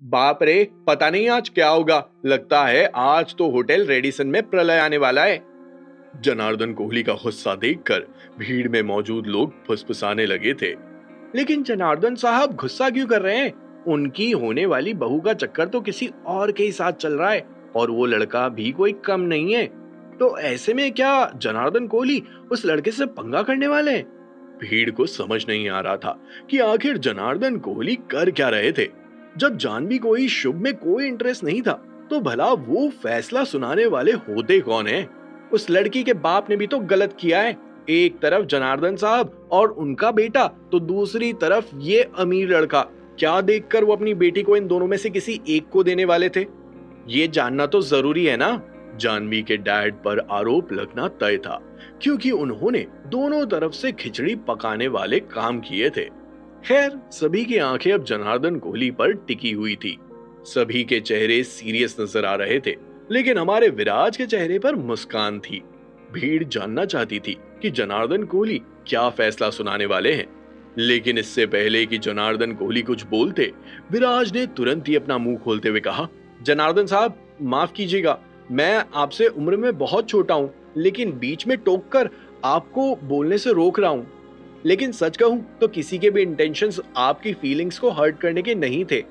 बाप रे, पता नहीं आज क्या होगा। लगता है आज तो होटल रेडिसन में प्रलय आने वाला है। जनार्दन कोहली का गुस्सा देखकर भीड़ में मौजूद लोग फुसफुसाने लगे थे। लेकिन जनार्दन साहब गुस्सा क्यों कर रहे हैं? उनकी होने वाली बहू का चक्कर तो किसी और के ही साथ चल रहा है और वो लड़का भी कोई कम नहीं है। तो ऐसे में क्या जनार्दन कोहली उस लड़के से पंगा करने वाले हैं? भीड़ को समझ नहीं आ रहा था कि आखिर जनार्दन कोहली कर क्या रहे थे। जब जानवी को इस शुभ में कोई इंटरेस्ट नहीं था, तो भला वो फैसला सुनाने वाले होते कौन है? उस लड़की के बाप ने भी तो गलत किया है। एक तरफ जनार्दन साहब और उनका बेटा, तो दूसरी तरफ ये अमीर लड़का। क्या देखकर वो अपनी बेटी को इन दोनों में से किसी एक को देने वाले थे? ये जानना तो जरूरी है ना। जानवी के डैड पर आरोप लगना तय था, क्योंकि उन्होंने दोनों तरफ से खिचड़ी पकाने वाले काम किए थे। खैर, सभी की आंखें अब जनार्दन कोहली पर टिकी हुई थी। सभी के चेहरे सीरियस नजर आ रहे थे, लेकिन हमारे विराज के चेहरे पर मुस्कान थी। भीड़ जानना चाहती थी कि जनार्दन कोहली क्या फैसला सुनाने वाले हैं। लेकिन इससे पहले कि जनार्दन कोहली कुछ बोलते, विराज ने तुरंत ही अपना मुंह खोलते हुए कहा, जनार्दन साहब, माफ कीजिएगा, मैं आपसे उम्र में बहुत छोटा हूं, लेकिन बीच में टोककर आपको बोलने से रोक रहा हूं। लेकिन सच कहूं तो किसी के भी इंटेंशंस आपकी फीलिंग्स को हर्ट करने के नहीं थे।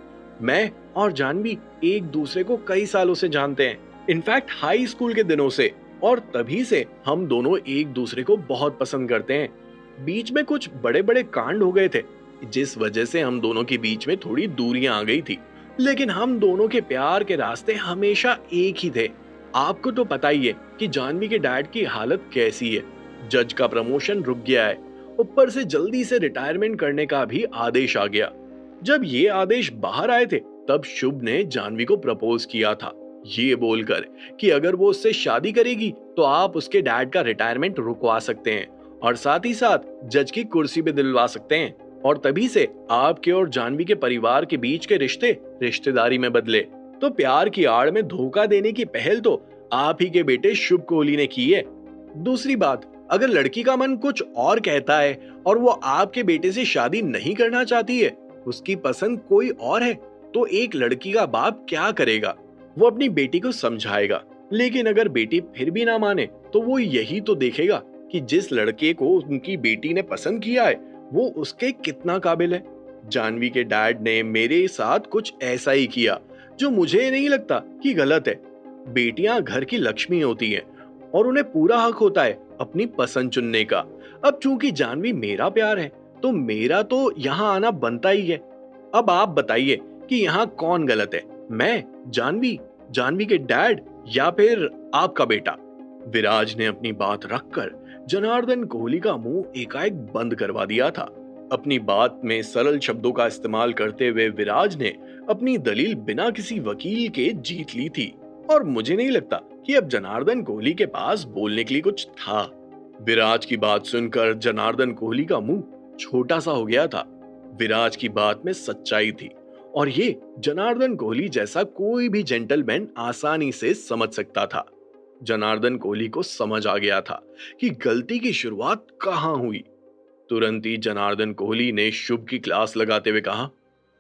मैं और जानवी एक दूसरे को कई सालों से जानते हैं, इनफैक्ट हाई स्कूल के दिनों से, और तभी से हम दोनों एक दूसरे को बहुत पसंद करते हैं। बीच में कुछ बड़े बड़े कांड हो गए थे, जिस वजह से हम दोनों के बीच में थोड़ी दूरियां आ गई थी, लेकिन हम दोनों के प्यार के रास्ते हमेशा एक ही थे। आपको तो पता ही है कि जानवी के डैड की हालत कैसी है। जज का प्रमोशन रुक गया है, ऊपर से जल्दी से रिटायरमेंट करने का भी आदेश आ गया। जब ये आदेश बाहर आए थे, तब शुभ ने जानवी को प्रपोज किया था, ये बोलकर कि अगर वो उससे शादी करेगी तो आप उसके डैड का रिटायरमेंट रुकवा सकते हैं और साथ ही साथ जज की कुर्सी पे दिलवा सकते हैं। और तभी से आपके और जानवी के परिवार के बीच के रिश्ते रिश्तेदारी में बदले। तो प्यार की आड़ में धोखा देने की पहल तो आप ही के बेटे शुभ कोहली ने की है। दूसरी बात, अगर लड़की का मन कुछ और कहता है और वो आपके बेटे से शादी नहीं करना चाहती है, उसकी पसंद कोई और है, तो एक लड़की का बाप क्या करेगा? वो अपनी बेटी को समझाएगा। लेकिन अगर बेटी फिर भी ना माने, तो वो यही तो देखेगा कि जिस लड़के को उनकी बेटी ने पसंद किया है, वो उसके कितना काबिल है। जानवी के डैड ने मेरे साथ कुछ ऐसा ही किया, जो मुझे नहीं लगता कि गलत है। बेटियां घर की लक्ष्मी होती हैं और उन्हें पूरा हक होता है अपनी पसंद चुनने का। अब चूंकि जानवी मेरा प्यार है, तो मेरा तो यहाँ आना बनता ही है। अब आप बताइए कि यहाँ कौन गलत है, मैं, जानवी, जानवी के डैड, या फिर आपका बेटा? विराज ने अपनी बात रखकर जनार्दन कोहली का मुंह एकाएक बंद करवा दिया था। अपनी बात में सरल शब्दों का इस्तेमाल करते हुए विराज ने अपनी दलील बिना किसी वकील के जीत ली थी, और मुझे नहीं लगता कि अब जनार्दन कोहली के पास बोलने के लिए कुछ था। विराज की बात सुनकर जनार्दन कोहली का मुंह छोटा सा हो गया था। विराज की बात में सच्चाई थी, और ये जनार्दन कोहली जैसा कोई भी जेंटलमैन आसानी से समझ सकता था। जनार्दन कोहली को समझ आ गया था कि गलती की शुरुआत कहां हुई। तुरंत ही जनार्दन कोहली ने शुभ की क्लास लगाते हुए कहा,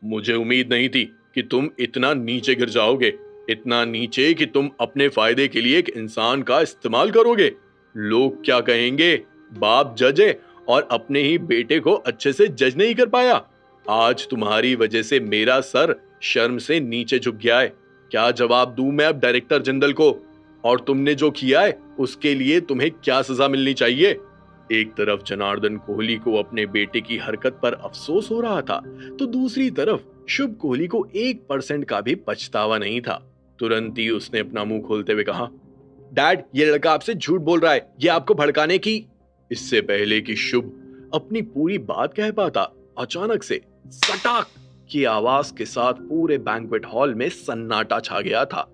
मुझे उम्मीद नहीं थी कि तुम इतना नीचे गिर जाओगे, इतना नीचे कि तुम अपने फायदे के लिए एक इंसान का इस्तेमाल करोगे। लोग क्या कहेंगे? बाप जज है और अपने ही बेटे को अच्छे से जज नहीं कर पाया। आज तुम्हारी वजह से मेरा सर शर्म से नीचे झुक गया है। क्या जवाब दूं मैं अब डायरेक्टर जिंदल को? और तुमने जो किया है उसके लिए तुम्हें क्या सजा मिलनी चाहिए? एक तरफ जनार्दन कोहली को अपने बेटे की हरकत पर अफसोस हो रहा था, तो दूसरी तरफ शुभ कोहली को 1% का भी पछतावा नहीं था। तुरंत ही उसने अपना मुंह खोलते हुए कहा, डैड, ये लड़का आपसे झूठ बोल रहा है, ये आपको भड़काने की। इससे पहले कि शुभ अपनी पूरी बात कह पाता, अचानक से सटाक की आवाज के साथ पूरे बैंक्वेट हॉल में सन्नाटा छा गया था।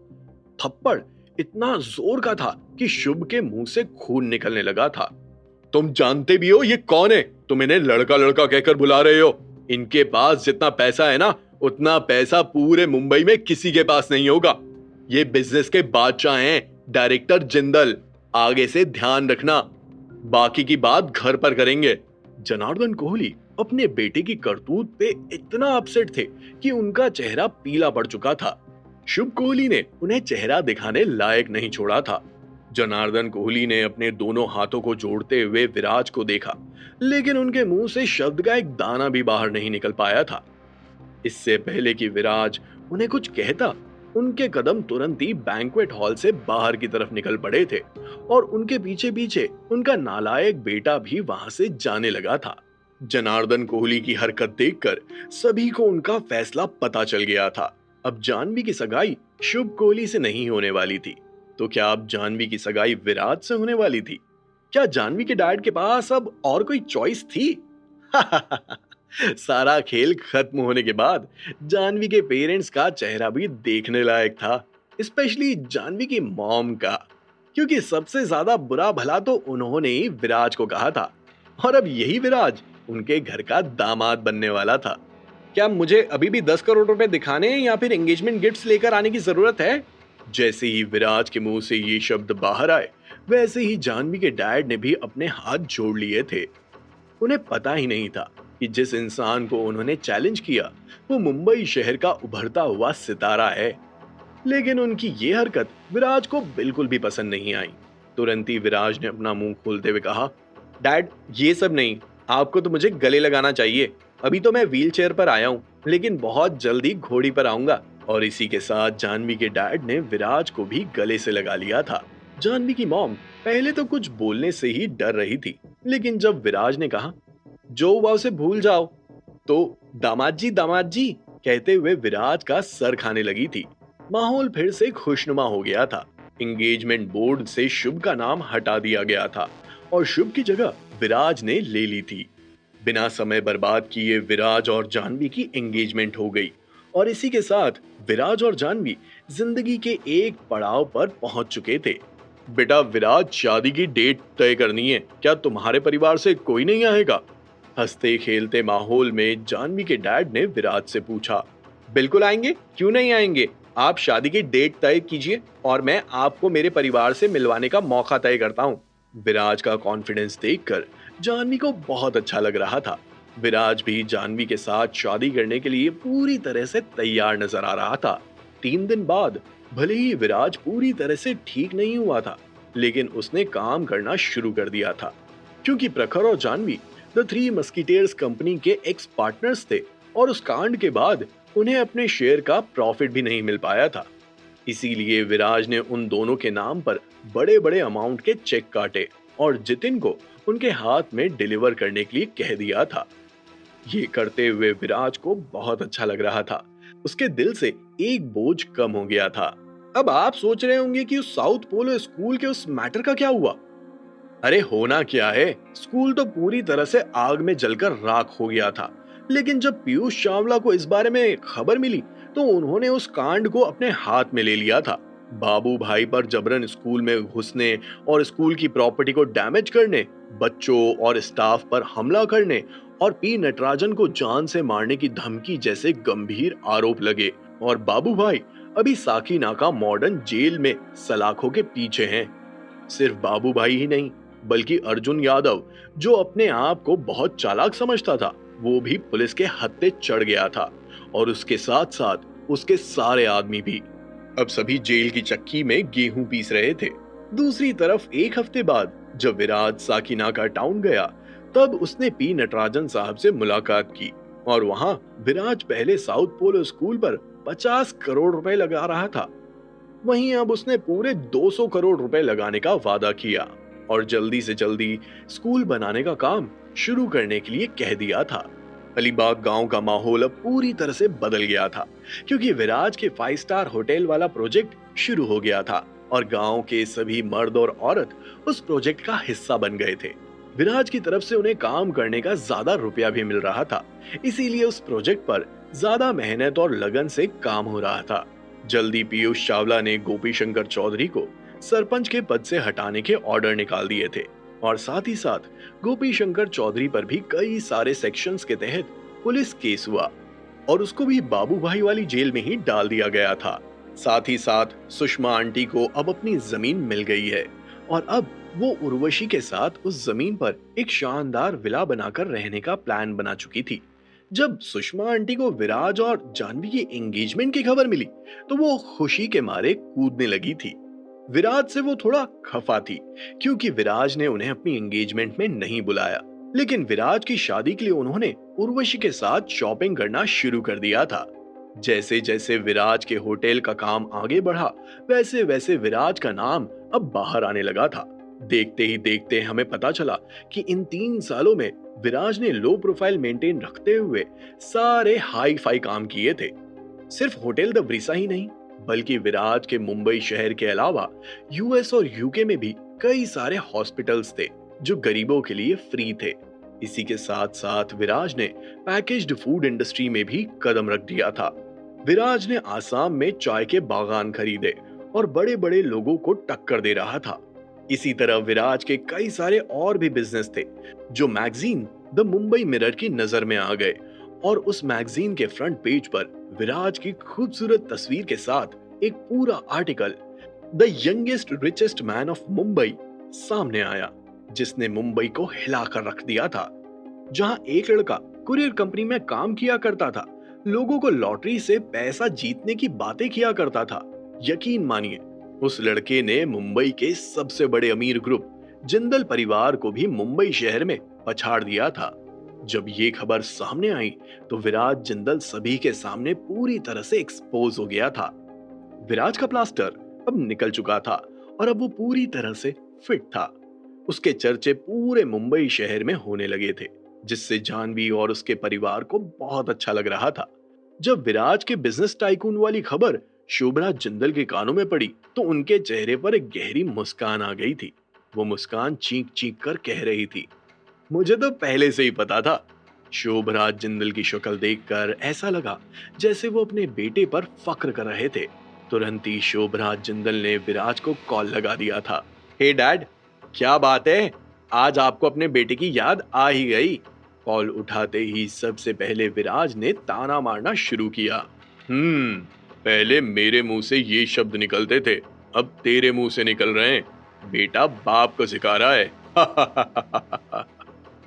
थप्पड़ इतना जोर का था कि शुभ के मुंह से खून निकलने लगा था। तुम जानते भी हो ये कौन है? तुम इन्हें लड़का लड़का कहकर बुला रहे हो। इनके पास जितना पैसा है ना, उतना पैसा पूरे मुंबई में किसी के पास नहीं होगा। ये बिजनेस के बादशाह हैं, डायरेक्टर जिंदल। आगे से ध्यान रखना, बाकी की बात घर पर करेंगे। जनार्दन कोहली अपने बेटे की करतूत पे इतना अपसेट थे कि उनका चेहरा पीला पड़ चुका था। शुभ कोहली ने उन्हें चेहरा दिखाने लायक नहीं छोड़ा था। जनार्दन कोहली ने अपने दोनों हाथों को जोड़ते हुए विराज को देखा, लेकिन उनके मुंह से शब्द का एक दाना भी बाहर नहीं निकल पाया था। इससे पहले कि विराज उन्हें कुछ कहता, उनके कदम तुरंत ही बैंक्वेट हॉल से बाहर की तरफ निकल पड़े थे और उनके पीछे पीछे उनका नालायक बेटा भी वहां से जाने लगा था। जनार्दन कोहली की हरकत देखकर सभी को उनका फैसला पता चल गया था। अब जानवी की सगाई शुभ कोहली से नहीं होने वाली थी। तो क्या अब जानवी की सगाई विराज से होने वाली थी? क्या जानवी के डैड के पास अब और कोई चॉइस थी? सारा खेल खत्म होने के बाद जानवी के पेरेंट्स का चेहरा भी देखने लायक था, स्पेशली जानवी की मॉम का, क्योंकि सबसे ज्यादा बुरा भला तो उन्होंने ही विराज को कहा था और अब यही विराज उनके घर का दामाद बनने वाला था। क्या मुझे अभी भी 10 करोड़ रुपए दिखाने हैं या फिर एंगेजमेंट गिफ्ट्स लेकर आने की जरूरत है? जैसे ही विराज के मुंह से ये शब्द बाहर आए, वैसे ही जानवी के डैड ने भी अपने हाथ जोड़ लिए थे। उन्हें पता ही नहीं था कि जिस इंसान को उन्होंने चैलेंज किया वो मुंबई शहर का उभरता हुआ सितारा है। लेकिन उनकी ये हरकत विराज को बिल्कुल भी पसंद नहीं आई। तुरंत ही विराज ने अपना मुंह खोलते हुए कहा, डैड ये सब नहीं, आपको तो मुझे गले लगाना चाहिए। अभी तो मैं व्हील चेयर पर आया हूँ, लेकिन बहुत जल्दी घोड़ी पर आऊंगा। और इसी के साथ जानवी के डैड ने विराज को भी गले से लगा लिया था। जानवी की मॉम पहले तो कुछ बोलने से ही डर रही थी, लेकिन जब विराज ने कहा जो हुआ उसे भूल जाओ, तो दामाद जी कहते हुए विराज का सर खाने लगी थी। माहौल फिर से खुशनुमा हो गया था। एंगेजमेंट बोर्ड से शुभ का नाम हटा दिया गया था और शुभ की जगह विराज ने ले ली थी। बिना समय बर्बाद किए विराज और जानवी की एंगेजमेंट हो गई और इसी के साथ विराज और जानवी जिंदगी के एक पड़ाव पर पहुंच चुके थे। बेटा विराज, शादी की डेट तय करनी है, क्या तुम्हारे परिवार से कोई नहीं आएगा? हंसते खेलते माहौल में जानवी के डैड ने विराज से पूछा। बिल्कुल आएंगे, क्यों नहीं आएंगे? आप शादी की डेट तय कीजिए और मैं आपको मेरे परिवार से मिलवाने का मौका तय करता हूँ। विराज का कॉन्फिडेंस देखकर जानवी को बहुत अच्छा लग रहा था। विराज भी जानवी के साथ शादी करने के लिए पूरी तरह से तैयार नजर आ रहा था। 3 दिन बाद भले ही विराज पूरी तरह से ठीक नहीं हुआ था, लेकिन उसने काम करना शुरू कर दिया था, क्योंकि प्रखर और Jahnavi the Three Musketeers company के एक्स पार्टनर्स थे और उस कांड के बाद उन्हें अपने शेयर का प्रॉफिट भी नहीं मिल पाया था। इसीलिए विराज ने उन दोनों के नाम पर बड़े बड़े अमाउंट के चेक काटे और जितिन को उनके हाथ में डिलीवर करने के लिए कह दिया था। ये करते हुए विराज को बहुत अच्छा लग रहा था। उसके दिल से एक बोझ कम हो गया था। अब आप सोच रहे होंगे कि उस साउथ पोलो स्कूल के उस मैटर का क्या हुआ? अरे होना क्या है, स्कूल तो पूरी तरह से आग में जलकर राख हो गया था। लेकिन जब पीयूष चावला को इस बारे में खबर मिली तो उन्होंने उस कांड को अपने हाथ में ले लिया था। बाबू भाई पर जबरन स्कूल में घुसने और स्कूल की प्रॉपर्टी को डैमेज करने, बच्चों और स्टाफ पर हमला करने और पी नटराजन को जान से मारने की धमकी जैसे गंभीर आरोप लगे और बाबू भाई अभी साकीनाका मॉडर्न जेल में सलाखों के पीछे हैं। सिर्फ बाबू भाई ही नहीं, बल्कि अर्जुन यादव, जो अपने आप को बहुत चालाक समझता था, वो भी पुलिस के हत्थे चढ़ गया था और उसके साथ साथ उसके सारे आदमी भी। अब सभी जेल की चक्की में गेहूं पीस रहे थे। दूसरी तरफ एक हफ्ते बाद जब विराज साकीनाका टाउन गया, तब उसने पी नटराजन साहब से मुलाकात की और वहां विराज पहले साउथ पोलो स्कूल पर 50 करोड़ रुपए लगा रहा था। वहीं अब उसने पूरे 200 करोड़ रुपए लगाने का वादा किया और जल्दी से जल्दी स्कूल बनाने का काम शुरू करने के लिए कह दिया था। अलीबाग गांव का माहौल अब पूरी तरह से बदल गया था, क्योंकि विराज के 5 स्टार होटल वाला प्रोजेक्ट शुरू हो गया था और गांव के सभी मर्द और औरत उस प्रोजेक्ट का हिस्सा बन गए थे। विराज की तरफ से उन्हें काम करने का ज्यादा रुपया भी मिल रहा था, इसीलिए उस प्रोजेक्ट पर ज्यादा मेहनत और लगन से काम हो रहा था। जल्दी पीयूष चावला ने गोपी शंकर चौधरी को सरपंच के पद से हटाने के ऑर्डर निकाल दिए थे और साथ ही साथ गोपी शंकर चौधरी पर भी कई सारे सेक्शंस के तहत पुलिस केस हुआ और उसको भी बाबू भाई वाली जेल में ही डाल दिया गया था। साथ ही साथ सुषमा आंटी को अब अपनी जमीन मिल गई है और अब वो उर्वशी के साथ उस जमीन पर एक शानदार विला बनाकर रहने का प्लान बना चुकी थी। जब सुषमा आंटी को विराज और जानवी की एंगेजमेंट की खबर मिली, तो वो खुशी के मारे कूदने लगी थी। विराज से वो थोड़ा खफा थी, क्योंकि विराज ने उन्हें अपनी एंगेजमेंट में नहीं बुलाया। लेकिन विराज की शादी के लिए उन्होंने उर्वशी के साथ शॉपिंग करना शुरू कर दिया था। जैसे जैसे विराज के होटल का काम आगे बढ़ा, वैसे वैसे विराज का नाम अब बाहर आने लगा था। देखते ही देखते हमें पता चला कि इन 3 सालों में विराज ने लो प्रोफाइल मेंटेन रखते हुए सारे हाई फाई काम किए थे। सिर्फ होटल द ब्रिसा ही नहीं, बल्कि विराज के मुंबई शहर के अलावा यूएस और यूके में भी कई सारे हॉस्पिटल्स थे जो गरीबों के लिए फ्री थे। इसी के साथ साथ विराज ने पैकेज्ड फूड इंडस्ट्री में भी कदम रख दिया था। विराज ने आसाम में चाय के बागान खरीदे और बड़े बड़े लोगों को टक्कर दे रहा था। इसी तरह विराज के कई सारे और भी बिजनेस थे जो मैगजीन द मुंबई मिरर की नजर में आ गए, और उस मैगजीन के फ्रंट पेज पर विराज की खूबसूरत तस्वीर के साथ एक पूरा article the youngest richest man of Mumbai सामने आया, जिसने मुंबई को हिलाकर रख दिया था। जहां एक लड़का कुरियर कंपनी में काम किया करता था, लोगों को लॉटरी से पैसा जीतने की बातें किया करता था। यकीन मानिए, उस लड़के ने मुंबई के सबसे बड़े अमीर ग्रुप जिंदल परिवार को भी मुंबई शहर में पछाड़ दिया था। जब ये खबर सामने आई तो विराज जिंदल सभी के सामने पूरी तरह से एक्सपोज हो गया था। विराज का प्लास्टर अब निकल चुका था और अब वो पूरी तरह से फिट था। उसके चर्चे पूरे मुंबई शहर में होने लगे थे, जिससे जानवी और उसके परिवार को बहुत अच्छा लग रहा था। जब विराज के बिजनेस टाइकून वाली खबर शोभराज जिंदल के कानों में पड़ी, तो उनके चेहरे पर एक गहरी मुस्कान आ गई थी। वो मुस्कान चीख चीख कर कह रही थी, मुझे तो पहले से ही पता था। शोभराज जिंदल की शक्ल देखकर ऐसा लगा जैसे वो अपने बेटे पर फक्र कर रहे थे। तुरंत ही शोभराज जिंदल ने विराज को कॉल लगा दिया था। हे डैड, क्या बात है, आज आपको अपने बेटे की याद आ ही गई। कॉल उठाते ही सबसे पहले विराज ने ताना मारना शुरू किया। पहले मेरे मुंह से ये शब्द निकलते थे, अब तेरे मुंह से निकल रहे हैं। बेटा बाप को सिखा रहा है।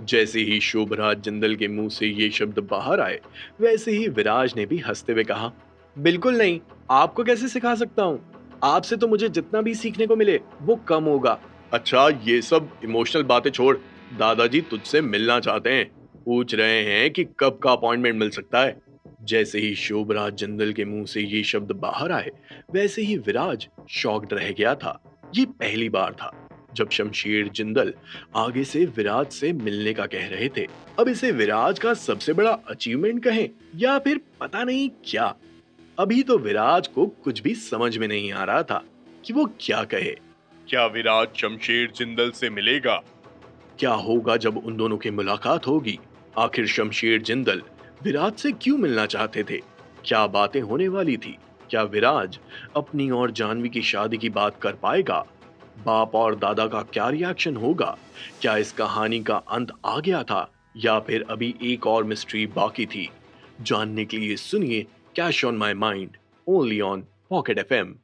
जैसे ही शोभराज जिंदल के मुंह से ये शब्द बाहर आए, वैसे ही विराज ने भी हंसते हुए कहा, बिल्कुल नहीं, आपको कैसे सिखा सकता हूँ? आपसे तो मुझे जितना भी सीखने को मिले वो कम होगा। अच्छा, ये सब इमोशनल बातें छोड़, दादाजी तुझसे मिलना चाहते हैं, पूछ रहे हैं कि कब का अपॉइंटमेंट मिल सकता है। जैसे ही शोभराज जिंदल के मुंह से ये शब्द बाहर आए, वैसे ही विराज शॉक्ड रह गया था। ये पहली बार था जब शमशेर जिंदल आगे से विराज से मिलने का कह रहे थे। अब इसे विराज का सबसे बड़ा अचीवमेंट कहें या फिर पता नहीं क्या। अभी तो विराज को कुछ भी समझ में नहीं आ रहा था कि वो क्या कहे। क्या विराज शमशेर जिंदल से मिलेगा? क्या होगा जब उन दोनों की मुलाकात होगी? आखिर शमशेर जिंदल विराज से क्यों मिलना चाहते थे? क्या बातें होने वाली थी? क्या विराज अपनी और जानवी की शादी की बात कर पाएगा? बाप और दादा का क्या रिएक्शन होगा? क्या इस कहानी का अंत आ गया था या फिर अभी एक और मिस्ट्री बाकी थी? जानने के लिए सुनिए cash on my mind, only on pocket FM.